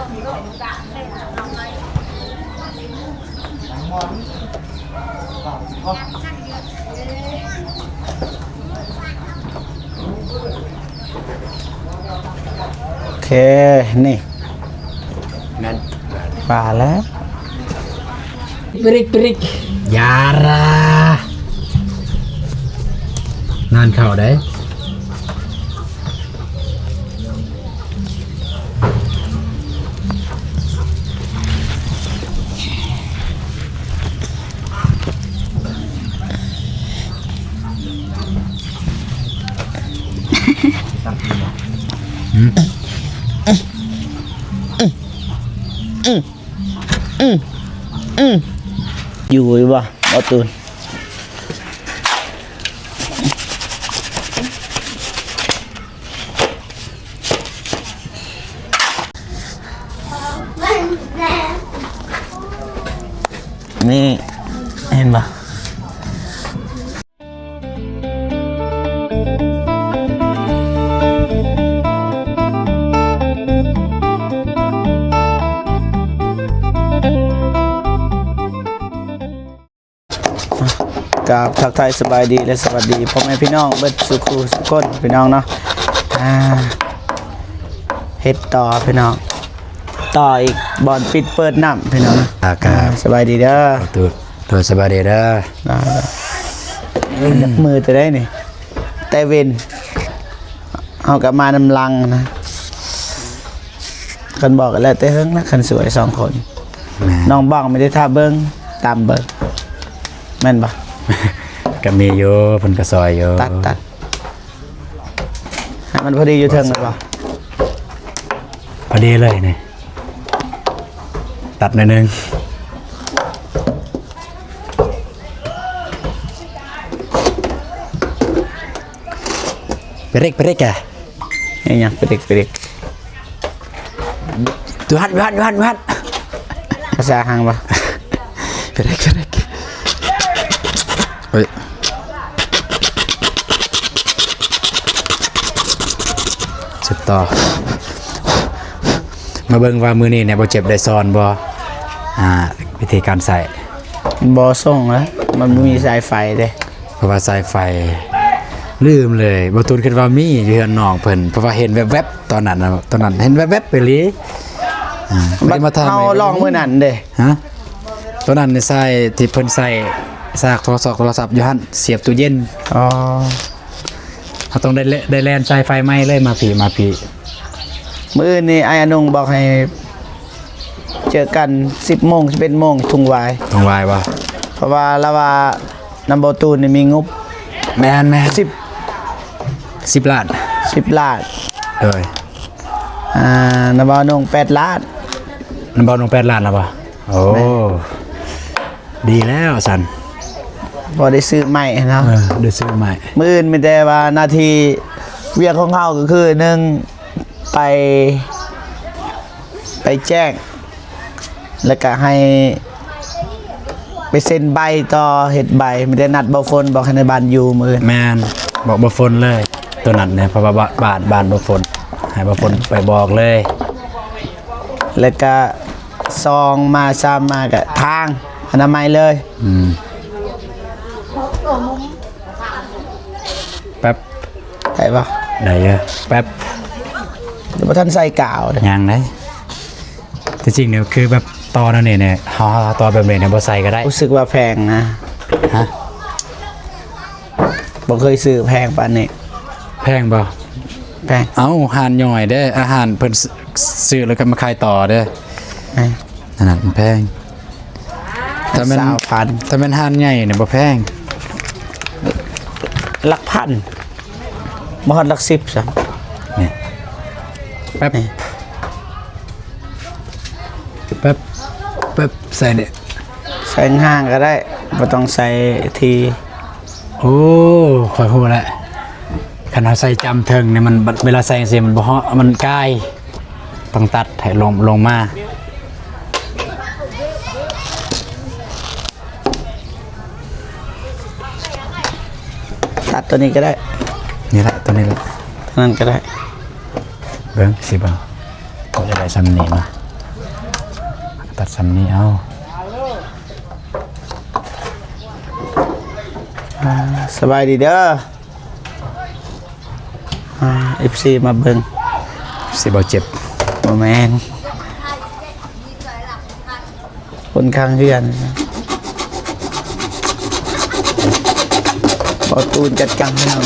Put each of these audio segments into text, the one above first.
โอเคนี่นั่นป่าแล้วปริกยารา นานเข่าได้อยู่บ่บ่ตูนนี่เห็นป่ะกับทักทายสบายดีและสวัสดีพ่อแม่พี่น้องเบิดสุขุสุขคนพี่น้องเนาะเฮ็ดต่อพี่น้องต่ออีกบอลปิดเปิดน้ำพี่น้องสบายดีเด้อตัวสบายดีเด้อ มือจะได้นี่แต่เวนเอากลับมานำลังนะคนบอกแล้วแต่เฮิงนะคนสวย2คนน้องบ้องไม่ได้ท่าเบิ้งตามเบิ้งแม่นปะ ก็มีอยู่เพิ่นก็ซอยอยู่ตัดให้มันพอดีอยู่เทิงเลยปะพอดีเลยนี่ตัดหน่อยนึงไปเร็กแกยังไปเด็กตัวหันภาษาหางปะไปเร็กเฮ้ยเจ็บต่อมาเบิ่งว่ามือนี่เนี่ยบ่เจ็บได้ซ้อนบ่วิธีการใส่บ่ส่งแล้วมันมีสายไฟเด้เพราะว่าสายไฟลืมเลยบ่ตูนคิดว่ามีอยู่เฮือนน้องเพิ่นเพราะว่าเห็นแวบๆตอนนั้นเห็นแวบๆไปเลยบัดเฮาลองมื้อนั้นเด้ฮะตอนนั้นในใส่ที่เพิ่นใส่ซากโทรศัพท์อยู่หั่นเสียบตู้เย็นเขาต้องได้แล่นสายไฟไหม้เลยมาพี่มื้อนี้ไอ้อนงบอกให้เจอกัน 10:00 น 11:00 นทุ่งวายบ่เพราะว่าละว่าน้ำบ่ตูนนี่มีงบแม่น10 ล้าน10 ล้านเอ้ยน้ำบ่นง8 ล้านน้ำบ่นง8 ล้านแล้วป่ะโอ้ดีแล้วสันพอได้ซื้อใหม่เนาะได้ซื้อใหม่มื้ออื่นมีแต่ว่านาทีเวียกของเฮาก็คือ1ไปแจ้งแล้วก็ให้ไปเซ็นใบต่อเฮ็ดใบไม่ได้นัดบ่ฝนบอกให้ในบ้านอยู่มื้อแม่นบอกบ่ฝนเลยตัวนั้นเนี่ยเพราะว่าบ้านบ่ฝนให้บ่ฝนไปบอกเลยแล้วก็ซองมาซ้ำมาก็ทางอนามัยเลยแป๊บได้ปะได้เยอะแป๊บเดี๋ยวท่านใส่กาวยังได้แต่จริงเนี่ยคือแบบตอนั่นเนี่ยห่อตอแบบนี้เนี่ยบ่ใส่ก็ได้รู้สึกว่าแพงนะฮะบ่เคยซื้อแพงปานนี้แพงบ่แพงเอ้าอาหารย่อยเด้ออาหารเพิ่นซื้อแล้วก็มาขายต่อเด้อนั่นน่ะมันแพงถ้ามันอาหารใหญ่เนี่ยบ่แพงหลักพันบ่ฮอดหลัก10ซะนี่แป๊บใส่เนี่ยใส่ห่างก็ได้บ่ต้องใส่ทีโอ้ค่อยฮู้แล้วคันเราใส่จำเทิงเนี่ยมันเวลาใส่สิมันบ่ฮอมันใกล้ต้องตัดให้ลงมาตัดตัวนี้ก็ได้นี่แหละตัวนี้แหละนั่นก็ได้เบิ้งสิบ่ก็จะได้ซ้ำนี่เนาะ ตัดซ้ำนี้เอา สบายดีเด้อFC มาเบิ่ง สิบ่เจ็บ บ่แม่นคนข้างเฮือนบ่ตูนจัดการให้เรา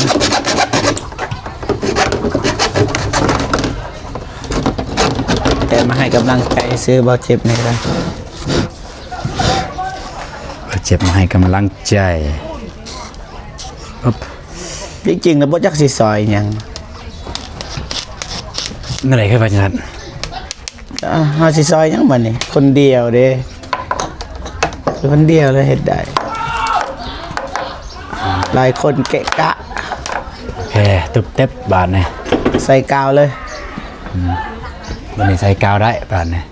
แต่มาให้กำลังใจซื้อบ่เจ็บนี่ล่ะ บ่เจ็บมาให้กำลังใจอ๊บ จริงๆแล้วบ่จักสิซอยหยัง เมื่อไหร่ขึ้นไปจังซั่น เฮาสิซอยหยังบัดนี้คนเดียวเด้คนเดียวเลยเฮ็ดได้หลายคนเกะกะ โอเคตุบเต็บบาดนี่ ใส่กาวเลย วันนี้ใส่กาวได้บาดนี่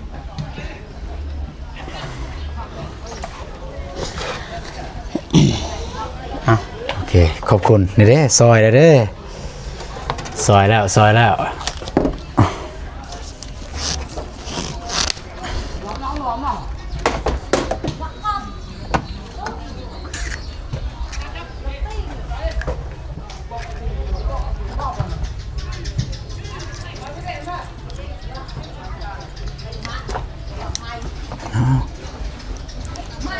เอา โอเคขอบคุณนี่เด้ซอยแล้วเด้ซอยแล้ว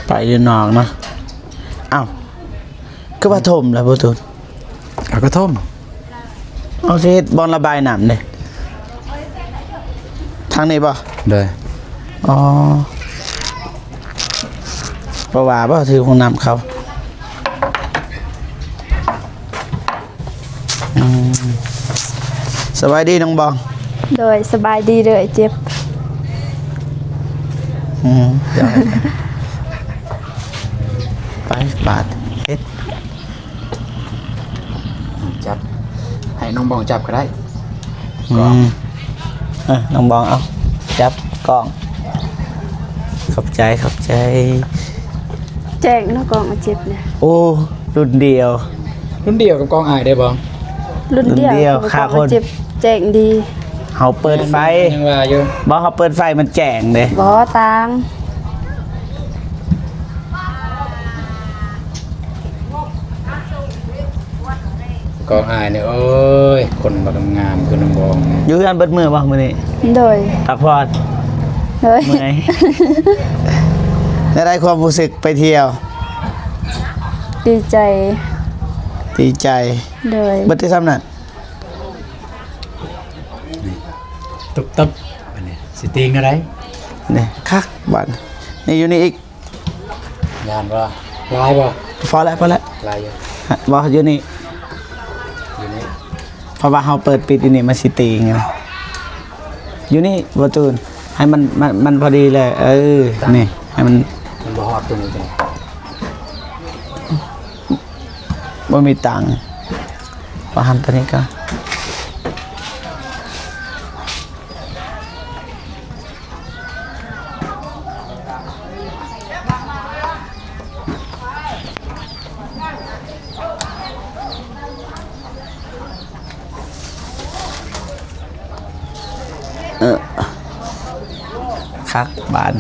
ไปอยู่นอกเนาะเอ้าก็ว่าถมแล้วบ่ตูน เอากระท่อม เอาสิเฮ็ดบ่อนระบายน้ำเด้ทางนี้บ่ เด้อ อ๋อบ่ว่าบ่ถือของน้ำเขาสบายดีน้องบอง โดยสบายดีเลยเจ็บ เดี๋ยวไปบาดเฮ็ด จับให้น้องบองจับก็ได้ น้องบองเอาจับกล้องขอบใจ แจ้งเนาะกองมาเจ็บเนี่ย โอ้รุ่นเดียว รุ่นเดียวกับกองอายได้บอง รุ่นเดี รุ่นเดีย ยว ว ฆ่าคน เจ็บแจ้งดี เฮาเปิดไฟ ยังว่าอยู่ บ่เฮาเปิดไฟมันแจ้งเด้ บ่ตาง กองอายเนี่ยโอ้ยคนบ่งามคือน้องบองเนี่ย อยู่กันเบิดมือบ่มื้อนี้ โดย พักผ่อน โดย เมื่อย ได้ความรู้สึกไปเที่ยว ดีใจ ดีใจ โดย เบิดที่ซ้ำนั่น ตุบตับอันนี้สิติงอะไร นี่คักบัดนี่อยู่นี่อีก ยานบ่ลายบ่ พอแล้ว ลายอยู่ บ่อยู่นี่ อยู่นี่ เพราะว่าเฮาเปิดปิดอยู่นี่มันสิตีไงนะอยู่นี่บ่ตูนให้มันพอดีเลย นี่ให้มัน มันบ่ฮอดตัวนี้จัง บ่มีตังค์บ่หันตัวนี้ก็คักบาน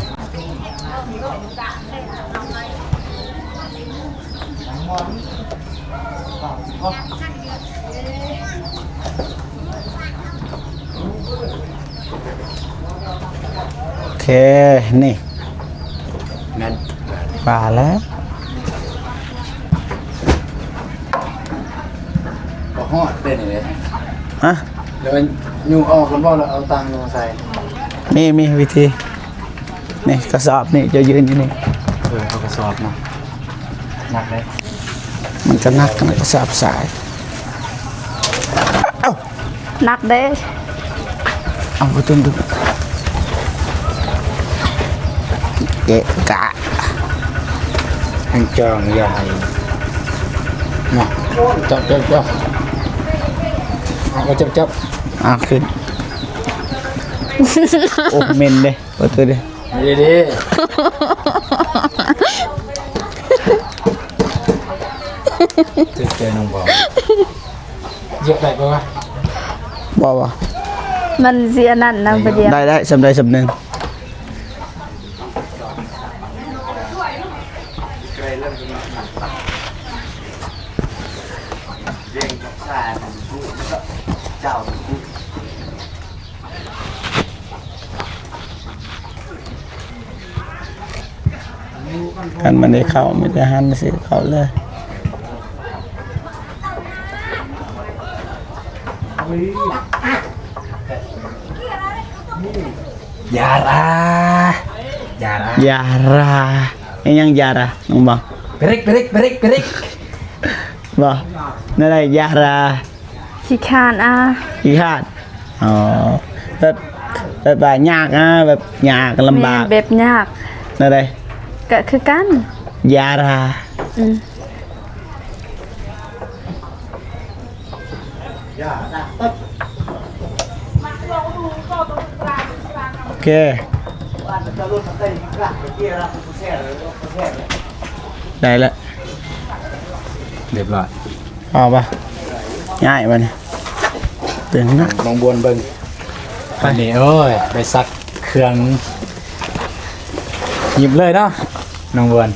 โอเค นี่ แม่น ปลาแล้ว บ่ฮอดเป็นนี่เลย ฮะ แล้วยูออกกันบ่แล้วเอาตังค์มาใส่ มีวิธี นี่กระสอบนี่จะยืนอยู่นี่ เอากระสอบมาหนักเลย มันก็นักนะกระสอบสาย เอ้า นักเด้ เอาไปตุ้มเกะกะ แห่งจองใหญ่มาจับเอาก็จับ เอาขึ้น โอ้เมนเลยเปิดตัวดิ ดีเจอน้องบอลเยอะไปปะวะ บอกว่า มันเสียนั่นนะประเดี๋ยว ได้สำใดสำหนึ่ง กันมันได้เข้าไม่ได้หันสิเข้าเลยยารา ยารายังยาราน้องบอก เปริกบอกนั่นอะไรยารา ขี้คานอ่ะ อีคาดอ๋อแบบยากนะแบบยากลำบาก แม่แบบยาก นั่นอะไร ก็คือกัน ยารา อืม โอเคได้แล้ว เรียบร้อย พอปะง่ายปะเนี่ยตื่นนะ ลองบวนเบิ่งอันนี้โอ้ยไปซักเครื่องหยิบเลยเนาะน้องบวน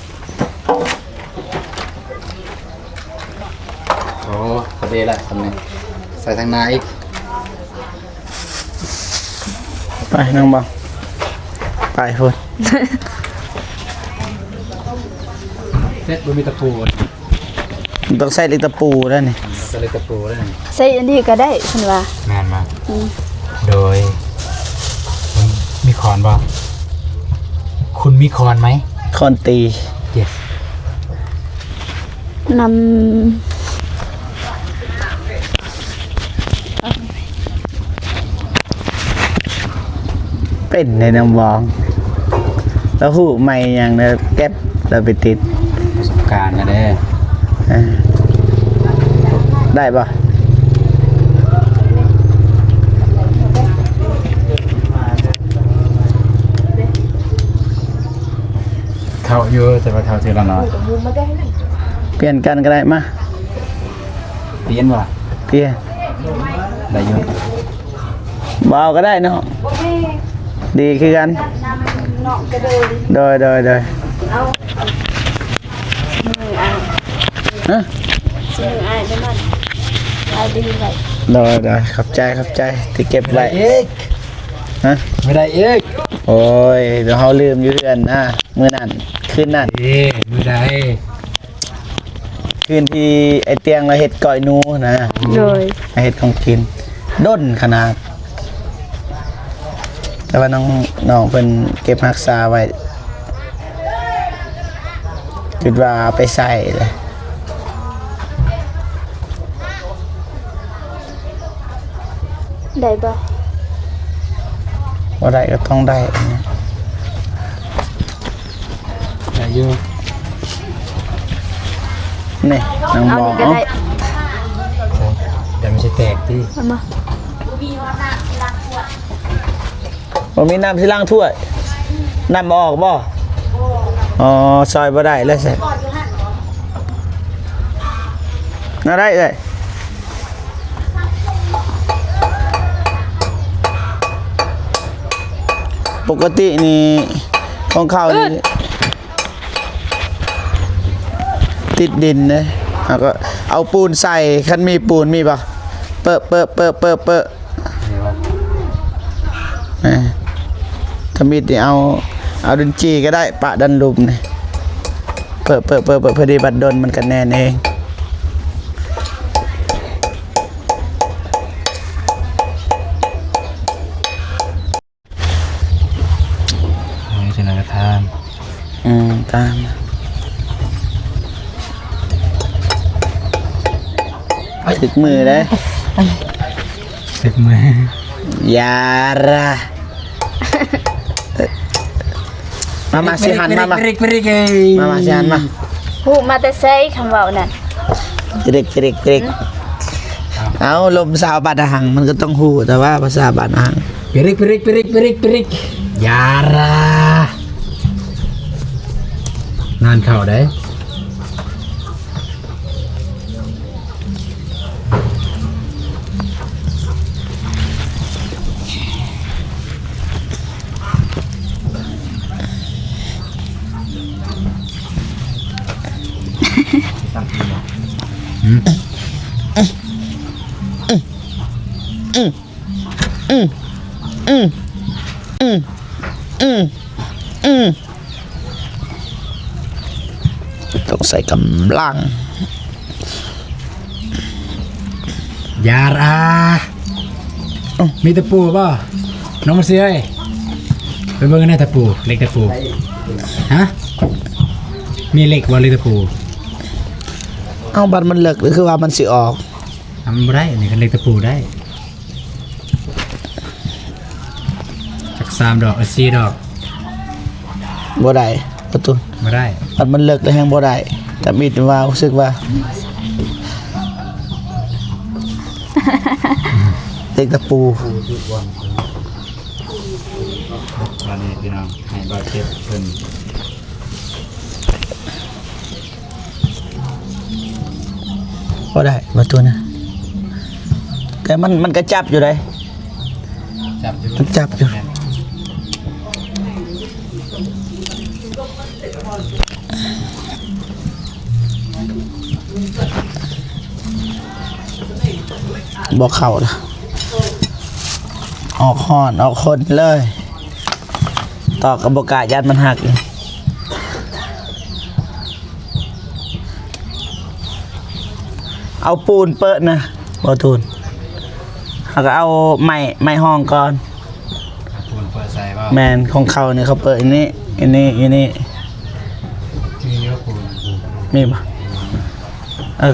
โอ้พอดีละทำนี่ใส่ทางหน้าอีก ไปน้องบอกไปพูด เซ็ตบ่มีตะปู ต้องใส่ลิตะปูแล้วนี่ ก็เลยตะปูได้ ใส่อันนี้ก็ได้เพิ่นว่า แมนมาโดยมีคอนบ่คุณมีคอนไหม คอนตี yes นำ เป็นในน้ำบองแล้วหูใหม่อย่างเนี้ยแก๊บเราไปติด ประสบการณ์นะเด้ อ่าได้ปะ เข้าอยู่แต่ว่าเข้าทีละน้อย เปลี่ยนกันก็ได้มา เปลี่ยนว่ะ เปลี่ยน ได้อยู่ เบาก็ได้เนาะดีคือกันโดยมืออ่ะ ฮะ มืออ่ะได้มันเอาดีไว้ โดยขอบใจที่เก็บไว้ อีก ฮะ ไม่ได้อีก โอ้ยเดี๋ยวเขาลืมอยู่เดือนนะมื้อนั้นคืนนั้น ไม่ได้ คืนที่ไอเตียงเราเฮ็ดก้อยหนูนะ โดย เฮ็ดของกินด้นขนาด แต่ว่าน้องเพิ่นเก็บรักษาไว้คิดว่าเอาไปใส่เลย ได้บ่ บ่ได้ก็ต้องได้ ได้อยู่ นี่น้อง เอา บอ นี่ ก ก็ได้ แต่ไม่ใช่แตกที่ เอามา บ่มีน้ำสิล้างถ้วยน้ำออกบ่อ๋อซอยบ่ได้เลยใส่น่าได้เลยปกตินี่ของเขานี่ติดดินนะแล้วก็เอาปูนใส่คันมีปูนมีป่ะเปอะถ้ามีดนี่เอาดินจีก็ได้ปะดันลุมนี่เปอะพอดีบัดดนมันกันแน่นเอง นี่ชนะกระทาน ตามถึกมือเลย ติดมือย าระมาสิหันมาปริกมาสิหันมา ฮู้มาแต่ใส่คำเว้านั่น เด็กเอาลมสาวบาดหังมันก็ต้องหูแต่ว่าภาษาบาดหัง ปริกยาลางานเข่าได้ อืมอืมอืมอืมอืมต้องใส่กำลัง ยารามีตะปูป่ะน้องมาเสียไปเบิ่งกันได้ตะปูเล็กตะปูฮะมีเหล็กบ่เล็กตะปู เอาบัตรมันเลิกหรือคือว่ามันสิออก ทำบ่ได้อันนี้ก็เล็กตะปูได้จาก3 ดอก4 ดอก บ่ได้ประตู บ่ได้ บัตรมันเลิกแล้วแฮงบ่ได้แต่มีดว่ารู้สึกว่าเด็กตะปู ตอนนี้พี่น้องให้บ่เจ็บเพิ่น บ่ได้ประตูนะแต่มันก็จับอยู่เลย จับอยู่ มันจับอยู่บ่เข้าละออกห่อนออกคนเลยต่อกับบกายัดมันหักอีกเอาปูนเปิดนะบ่ตูนแล้วก็เอาไม้ห้องก่อน ปูนเปิดใส่บ่ แมนของเขาเนี่ยเขาเปิดอันนี้มีเยอะปูน มีปะ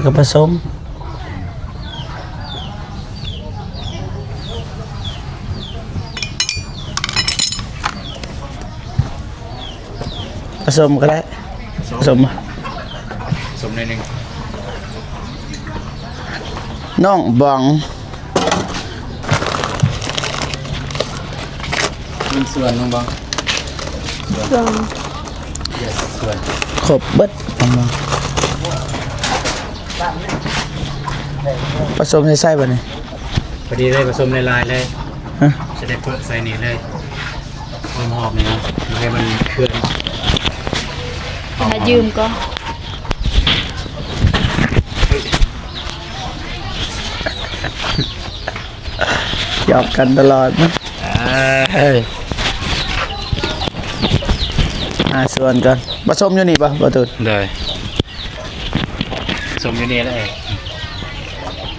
ก็ผสมก็ได้ผสมมา สมในหนึง น้องบอง มีส่วนน้องบัง ส่วน yes ส่วน ครบเบิดน้องบองผสมให้ใส่บ่นี่ พอดีเลยผสมในลายเลย ฮะ จะได้เปิดใส่นี่เลยหอมๆนี่นะไม่ให้มันเคลื่อน ถ้ายืมก็ หยอกกันตลอดนะส่วนกันผสมอยู่นี่ปะประตู เลยผสมอยู่นี่เลย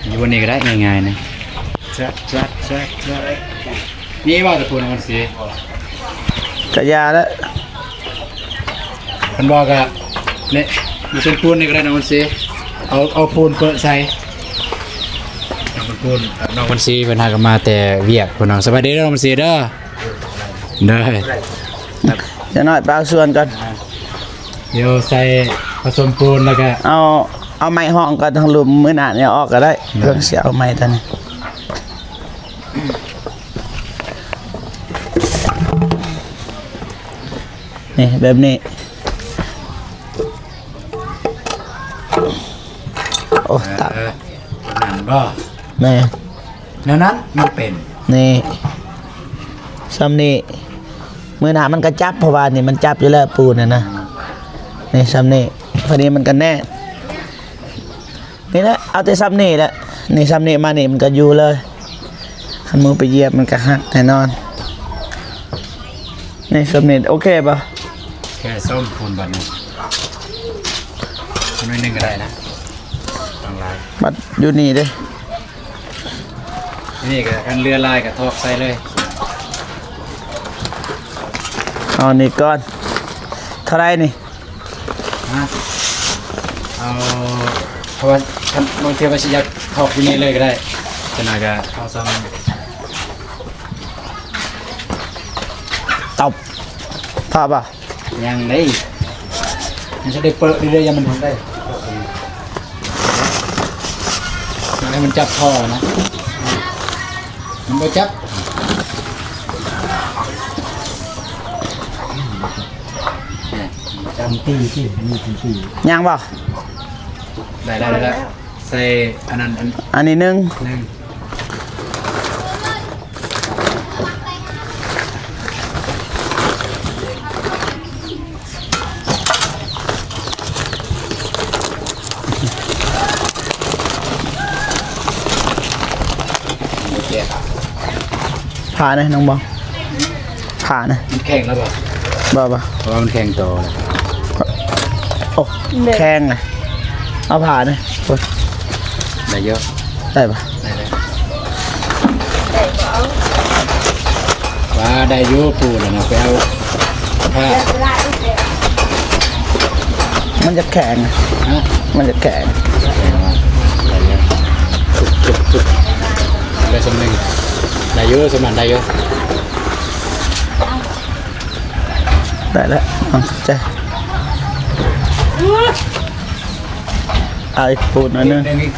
อยู่บนนี้ก็ได้ง่ายๆนะจัดนี่ว่าตะปูนมันสี กระยาแล้ว มันบอกอะเนี่ยมีส่วนปูนนี่ก็ได้น้องมันสีเอาปูนเปิดใส่น้องมันปูนน้องมันสีเป็นหากันมาแต่เวียกคนน้องสบายดีเด้อน้องมันสีเด้อเด้อ จะน้อยไปเอาส่วนกัน เดี๋ยวใส่ผสมปูนแล้วก็ เอาไม้ห้องกันทางลุมมื้อหน้าเนี่ยออกก็ได้เรื่องเสียเอาไม้ท่านนี่แบบนี้โอ้ตับ นั่นบ่ นี่ แนวนั้นมันเป็น นี่ซ้ำนี่มื้อหน้ามันก็จับเพราะว่านี่มันจับอยู่แล้วปูนนะนี่ซ้ำนี่พอดีมันก็แน่นี่แหละเอาแต่ซ้ำนี่แหละนี่ซ้ำนี่มานี่มันก็อยู่เลยขันมือไปเหยียบมันก็หักแน่นอนนี่ซ้ำนี่โอเคป่ะ แค่ส้มปูนบัดนี้น้อยนึงก็ได้นะต้องลาย บัดอยู่นี่เด้ นี่ก็กันเรือลายกับทอกใส่เลย เอานี่ก่อนเท่าไรนี่ ฮะเอาเพราะว่าบางทีว่าสิอยากทอกอยู่นี่เลยก็ได้จะน่าก็เอาซ้ ตบพอป่ะ ำยังได้มันจะได้เปิดเรื่อยๆยังมันทำได้มันให้มันจับท่อนะมันไม่จับ จำตีที่มีตี ยังป่ะ ได้ใส่อันนั้นอันนี้หนึ่ง หนึ่งโอเค ผ่านะน้องบองผ่านะ มันแข็งแล้วบ่ บ่ เพราะว่ามันแข็งโตเลย โอ้แข้งนะเอาผ่านะโอ้ย ได้เยอะ ได้ปะ ได้เลยว่าได้อยูปูแล้วนะไปเอาผ้า มันจะแข็งนะ ฮะ มันจะแข็ง ได้เยอะทุกได้สำนึงได้เยอะสมันได้เยอะ ได้แล้วเอาใจเอาอีกปูนหน่อยนึง หนึ่งอีก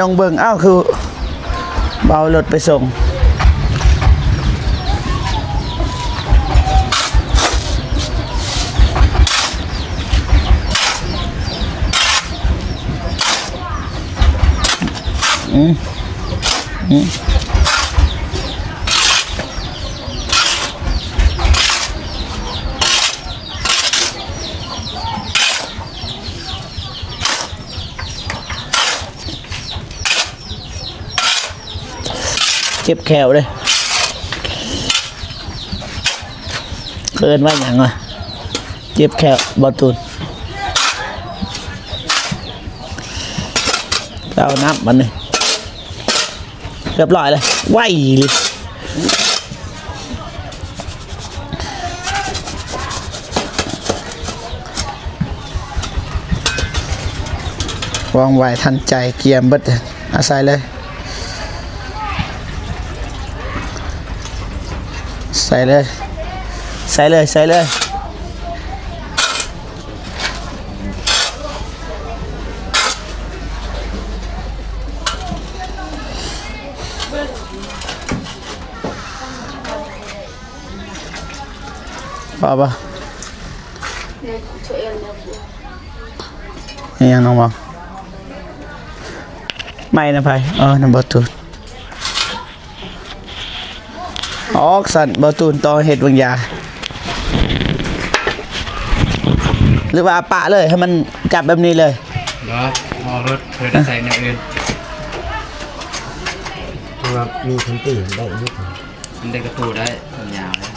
น้องเบิ่งอ้าวคือเบารถไปส่งเจ็บแขวเลยเกินว่าอย่างวะเจ็บแขวบอตูนเอาน้ำมันเลยเรียบร้อยเลยไหวเลยวางไว้ทันใจเกียมเบิดอาศัยเลยใส่เลยใส่เลยใส่เลพอปะนี่ยังน้องบอกไม่นะภัยน้ำบอตูนออกสันบอตูนต่อเห็ดบางอย่างหรือว่าปะเลยให้มันจับแบบนี้เลย เหรอมอรถเพื่อจะใส่อย่างอื่น ว่ามีคนตื่นได้ยุค มันได้กระตูได้มันยาวเลย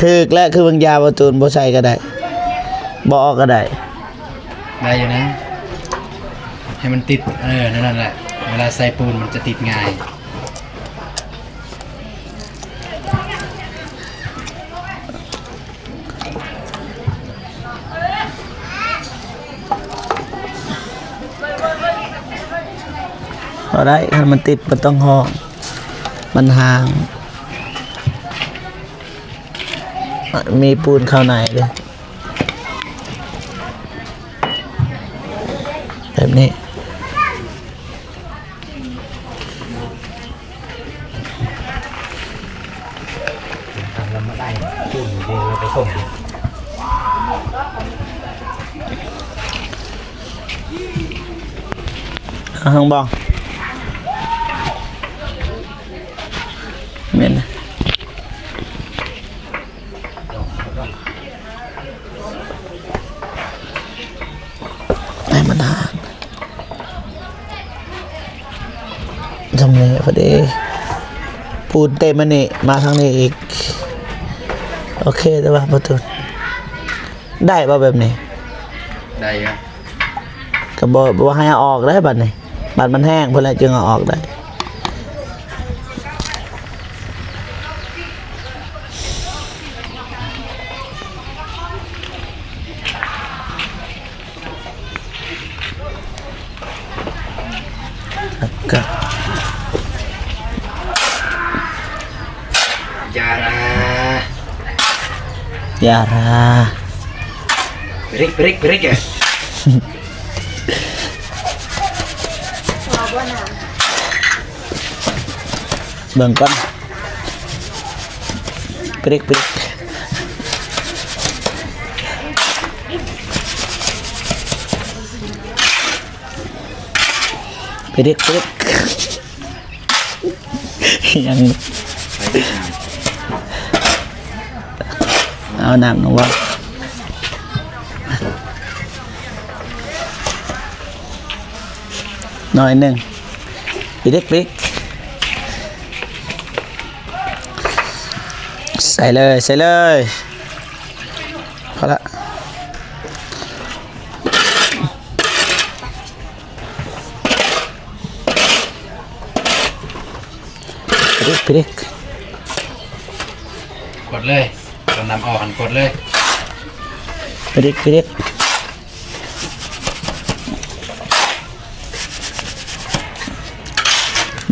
ถึกและคือบางยาบอตูนบ่ใส่ก็ได้บ่ออกก็ได้ ได้อยู่นะให้มันติดนั่นแหละเวลาใส่ปูนมันจะติดง่าย เอาได้ถ้ามันติดมันต้องห้องมันห่างมีปูนเข้าในเลยแบบนี้เราไม่ได้ตื่นเย็นเราไปส่ง ข้างบองเม็นนะให้มันห่างทำเลยพอดีปูนเต็มมันนี่มาทางนี้อีกโอเคแต่ว่าประตูได้ป่ะแบบนี้ ได้เยอะ ก็บอกให้เอาออกได้บัดนี้บัดมันแห้งเพื่ออะไรจึงเอาออกได้ก็ ยารา อย่ารา บริกอ่ะ เบิ่งก่อนปริก ยังเอาน้ำลงว่าหน่อยหนึ่งอีเด็กปิ๊กใส่เลยใส่เลยพอละพริก กดเลยตอนนำออกหันกดเลย พริก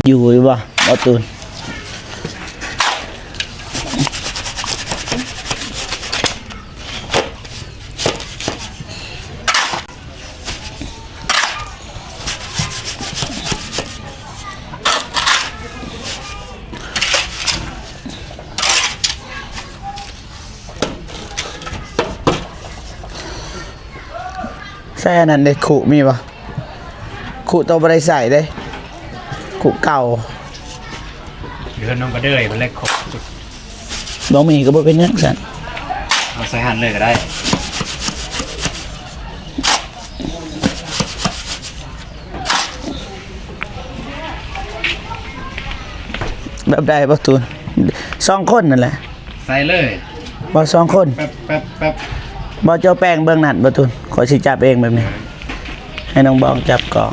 อยู่หรือเปล่าบอตูนใส่อันนั้นเด็กขู่มีปะขู่ตัวบริใส่ได้ขู่เก่า หรือน้องก็เด้ยมันเล็กครบจุด บ่มีก็บ่เป็นหยังสั่น เอาใส่หั่นเลยก็ได้ แบบใดบ่ตูน2คนนั่นแหละ ใส่เลย บ่2คน แป๊บ บ่เจ้าแป้งเบื้องนั้นบ่ตูนขอยสิจับเองแบบนี้ ให้น้องบองจับก่อน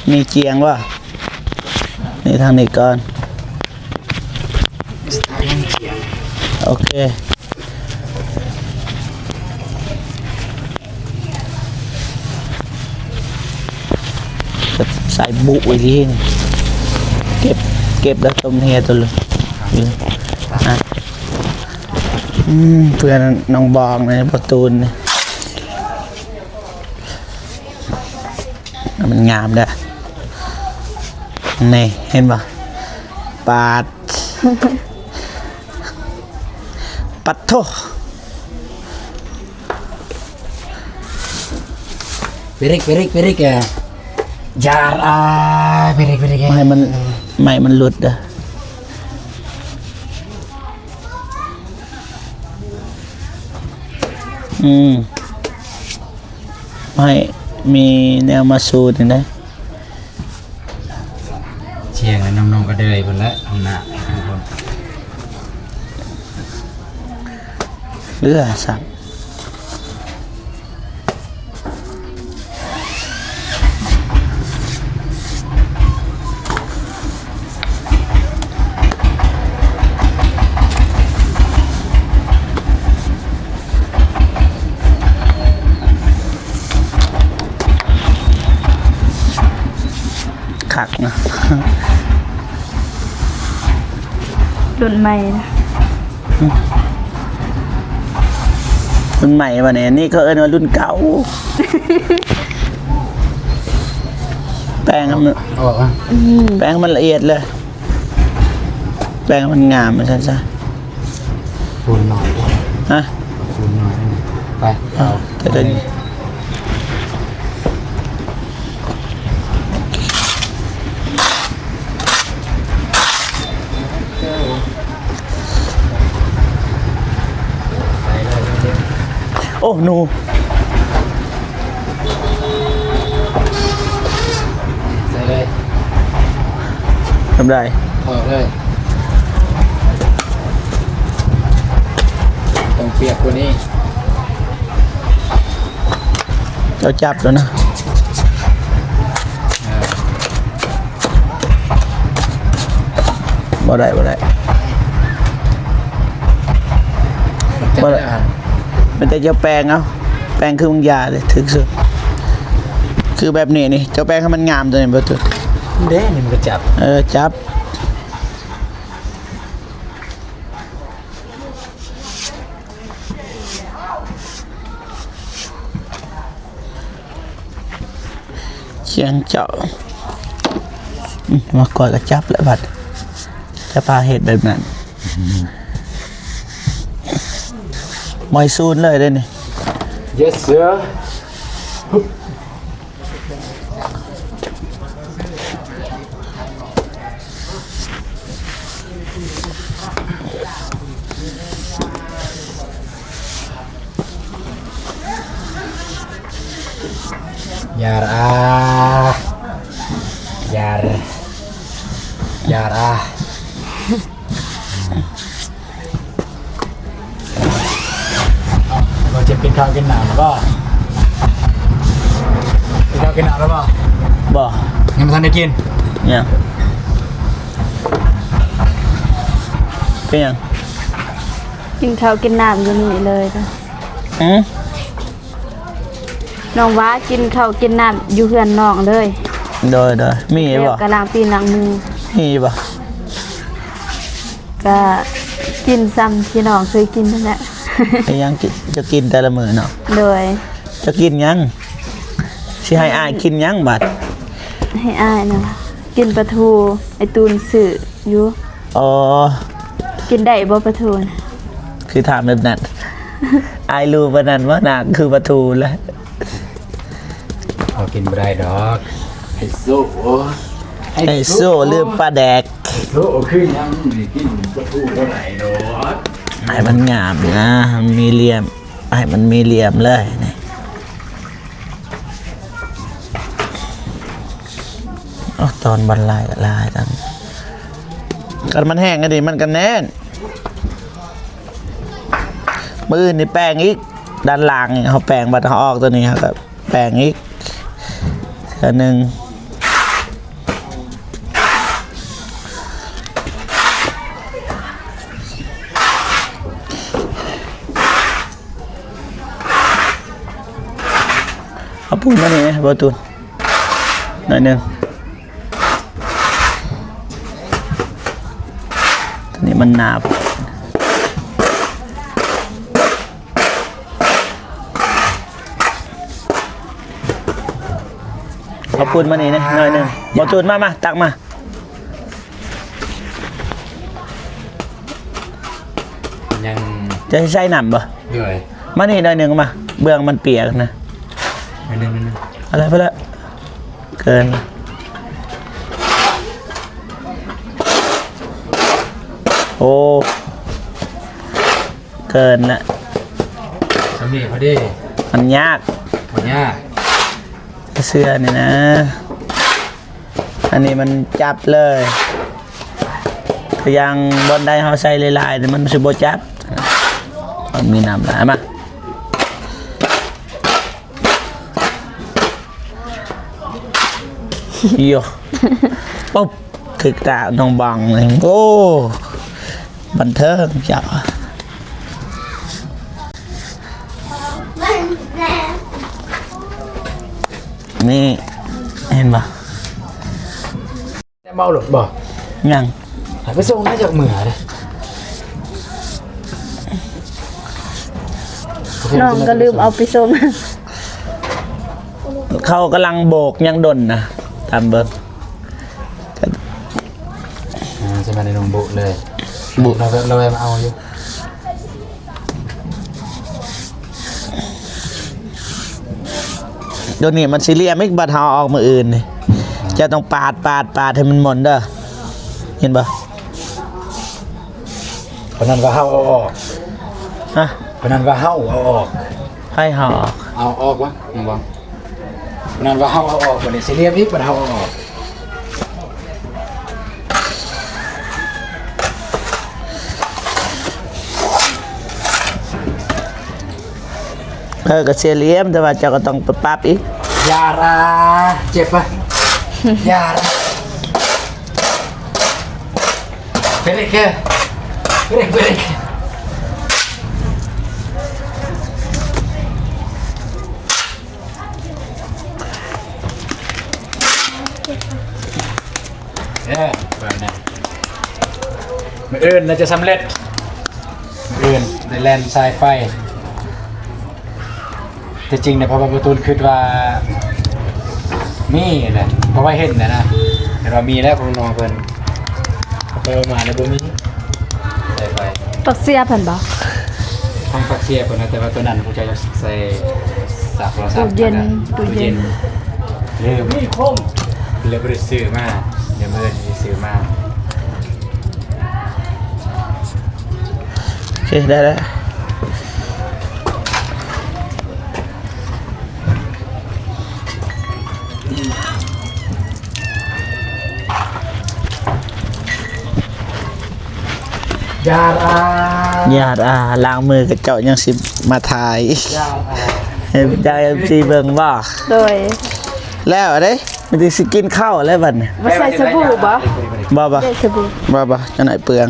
มีเจียงว่านี่ทางนี้ก่อนโอเคใส่บุไว้ที่นี่เก็บแล้วต้มเฮียตัวเลยอ่ะเพื่อนน้องบองในประตูนเนี่ยมันงามเด้อนี่เห็นปะปาด ปัดโท Pirik ya. Jar pirik ya. ไม่มันหลุดเด้อไม่มีแนวมาสูดได้ เชียงแล้วน้องๆก็เดยหมดแล้วเอาหน้าทุกคน เลือสับขักนะ รุ่นใหม่นะ รุ่นใหม่วะเนี่ยนี่ก็เอิ้นว่ารุ่นเก่า แป้งมัน ออกอ่ะ แป้งมันละเอียดเลย แป้งมันงามมันใช่ ฟูนหน่อย ฮะ ฟูนหน่อยไปเอา แต่เดี๋ยวนี้โอ้หนู ใส่เลย ทำได้ ออกเลยต้องเปียกกว่านี้ เราจับแล้วนะบ่ได้บ่ได้ จับได้อ่ะ มันแต่เจ้าแป้งเอาแป้งคือมึงยาเลยถึกสุดคือแบบนี้นี่เจ้าแป้งให้มันงามตัวนี้บ่ตัว เด้นี่มันก็จับ จับเชียงเจาะมาก่อนก็จับแล้วบัดจะพาเห็ดแบบนั้นมอยซูนเลยได้นี่ yes sir เ Yarเราจะกินข้าวกินหนาวแล้วก็กินข้าวกินหนาวแล้วเปล่า บ่ ยังไม่ทันได้กิน เนี่ยเป็นยัง กินข้าวกินน้ำอยู่นี่เลยจ้ะ อืม น้องว่ากินข้าวกินน้ำอยู่เฮือนน้องเลย โดยมี แล้ว บ่ กำลังตีนหลังมือ มีบ่ ก็กินซ้ำที่น้องเคยกินนั่นแหละ ไอ้ยังจะกินแต่ละมื้อเนาะ โดย จะกินยังสิให้อายกินยังบัด ให้อ้ายนะกินปลาทูไอตูนสื่ออยู่ อ๋อ กินได้บ่ปลาทูน่ะ คือถามแบบนั้น อายรู้ปานนั้นว่าหนักคือปลาทูแล้ว เรากินไม่ได้ดอกไอ้โซ่ ไอ้โซ่ลืมปลาแดก โซ่ขึ้นยังไม่กินปลาทูเท่าไหร่ดอก ให้มันงามนะมีเหลี่ยมให้มันมีเหลี่ยมเลยนี่ตอนบรรลัยก็ลายจังกันมันแห้งก็ดีมันกันแน่นมือนี่แป้งอีกด้านหลังนี่เขาแป้งบัดเขาออกตัวนี้ครับแป้งอีกเท่านึงเอาปูนมานี่บอตูนหน่อยหนึ่งตอนนี้มันหนาบเอาปูนมานี่นะหน่อยหนึ่งบอตูนมาตักมา ยัง จะใช้หนำบ่ เหนื่อย มานี่หน่อยหนึ่งมาเบื้องมันเปียกนะ ไม่นึง อะไรไปละเกินโอ้เกินละ สามีพอดี มันยาก วันนี้ เสื้อนี่นะอันนี้มันจับเลยถ้ายังบนได้เขาใส่ลายๆแต่มันสิบ่จับมันมีน้ำหลายมาโยปุ๊บคือตาน้องบังเลยโอ้บันเทิงจ้ะนี่เห็นปะ เมาหรือบ่ ยัง ไปส่งน่าจะเหมือเลย น้องก็ลืมเอาไปส่ง เขากำลังโบกยังดนนะตามเบิร์ จะมาในนงบุเลย บุ เราไปมาเอาอยู่ เดี๋ยวนี้มันซีเรียมิกบัตรเฮาออกมาอื่นนี่จะต้องปาดให้มันหมดเด้อเห็นปะ เพราะนั้นว่าเฮาเอาออก ฮะ เพราะนั้นว่าเฮาเอาออก ให้เฮาออก เอาออกวะยังบังเพราะนั้นว่าเฮาเอาออกวันนี้ซีเรียสอีกวันเฮาเอาออก ก็เสียเหลี่ยมแต่ว่าเจ้าก็ต้องปรับอีก ยาราเจ็บปะยาราเป็นไรแกเป็นไรแบบนี้มืออื่นน่าจะสำเร็จมืออื่นในแลนด์สายไฟแต่จริงเนี่ยพอประตูคิดว่ามีแหละเพราะว่าเห็นนะแต่เรามีแล้วของน้องเพิ่นไปเอามาในบ่มีใส่ไป ปักเสียเพิ่นบ่ ห้องฟักเสียเพิ่นนะแต่ว่าตัวนั้นผมจะใส่สักโทรศัพท์ ตู้เย็น ลืมมีคมเลยบ่ได้ซื้อมาเดี๋ยวมื้อนี้ซื้อมา โอเคได้แล้ว ยาอา ญาติล้างมือกับเจ้ายังสิมาถ่าย ยาอา เห็นใจซีเบิ่งบ่ โดย แล้วเด้มันสิกินข้าวแล้วบัดนี้ มาใส่สบู่บ่ บ่ ได้สบู่ บ่จังไหนเปลือง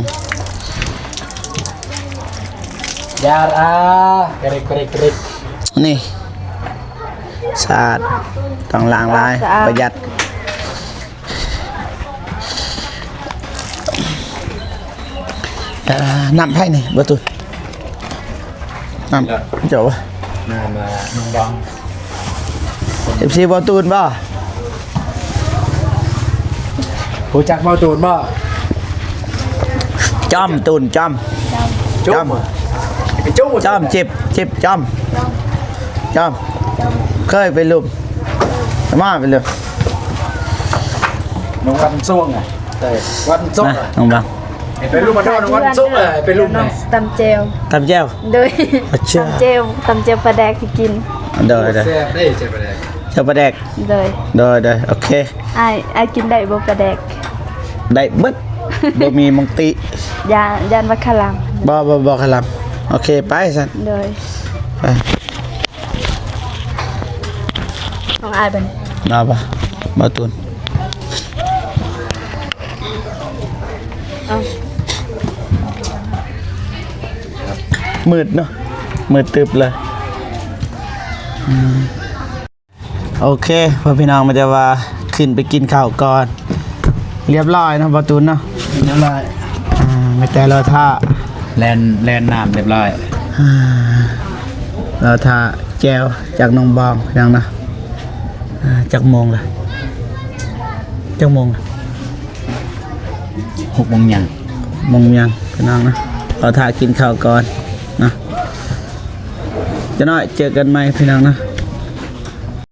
ยาอากริกริกริก นี่สะอาดต้องล้างลายประหยัดน้ำไผ่นี่บ่ตุนน้ำเจ้าวะ มานุ่งบอง FC บ่ตูนบ่ ผู้จักเมาตูนบ่ จ้อมตูนจ้อม จุ๊บไปจุ๊บ จ้อมจิบจ้อมจ้อมเคยไปลุมมาไปเลย น้องวันส่วงอ่ะวันส่วง นะน้องบัง เป็นลูกมาทอดวันส่วงเป็นลูกไหน ตำเจล ตำแจ่ว โดย เชื่อ ตำเจลปลาแดกที่กิน เด้อ แซ่บได้เจ็บไปเลย เจ้าปลาแดก โดย เด้อโอเค ไอ้กินได้บ่ปลาแดก ได้เบิดบ่มีมงติ ยานวัคลัง บ่คลำโอเคไปสัน โดย ไป น้องอายเป็น มาบ่ตูน เอา มืดเนาะมืดตึบเลยโอเคพ่อพี่น้องมันจะว่าขึ้นไปกินข้าวก่อนเรียบร้อยเนาะประตูนเนาะ เรียบร้อย ไม่แต่เราท่า แลนน้ำเรียบร้อย เราท่าแจวจากน้องบองพี่น้องนะจากโมงละจากโมงละ 6 โมงยัง โมงยังพี่น้องนะเราท่ากินข้าวก่อนนะจะน้อยเจอกันไหมพี่น้องนะ